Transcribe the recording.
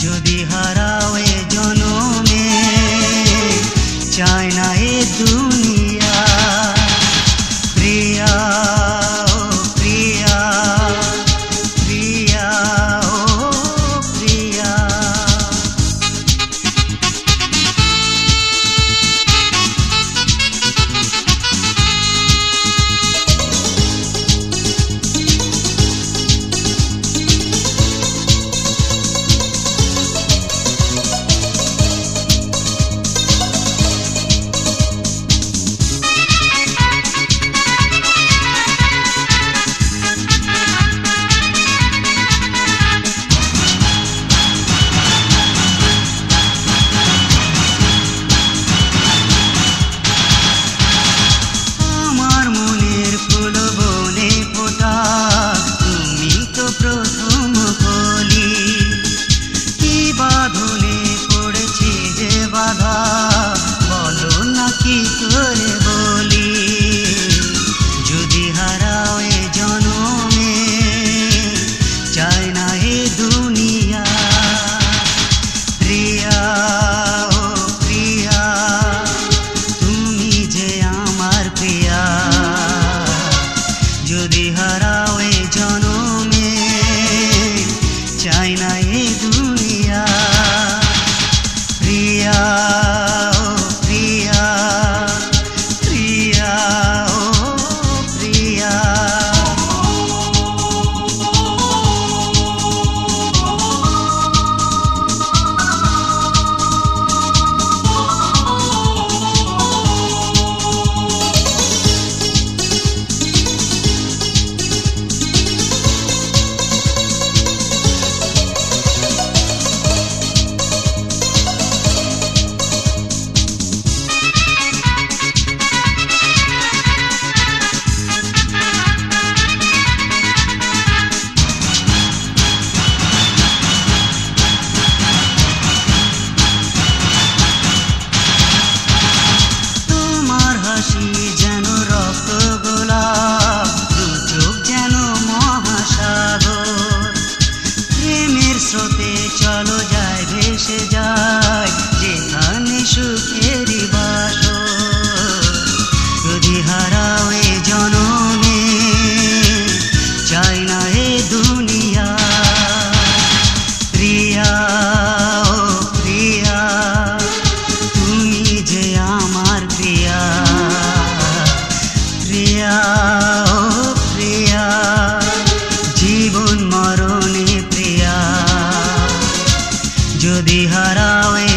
যদি হারাও এ জনমে চাই না এ দুনিয়া। প্রিয়া ও প্রিয়া, প্রিয়া ও প্রিয়া। কি করে বলি যদি হারাও এ জনমে চাই না এ দুনিয়া। প্রিয়া ও প্রিয়া, তুমি যে আমার প্রিয়া। যদি হারাও এ জনমে চাই না এ দুনিয়া। প্রিয়া যেন রক্ত গোলাপ, দু চোখ যেন মহাসাগর। প্রেমের স্রোতে চলো যায় ভেসে যায় যেখানে সুখেরই বাসর। যদি হারাও এ জনমে চাই না এ দুনিয়া। প্রিয়া ও প্রিয়া, তুমি যে আমার প্রিয়া। প্রিয়া ও প্রিয়া, জীবন মরণে প্রিয়া। যদি হারাও এ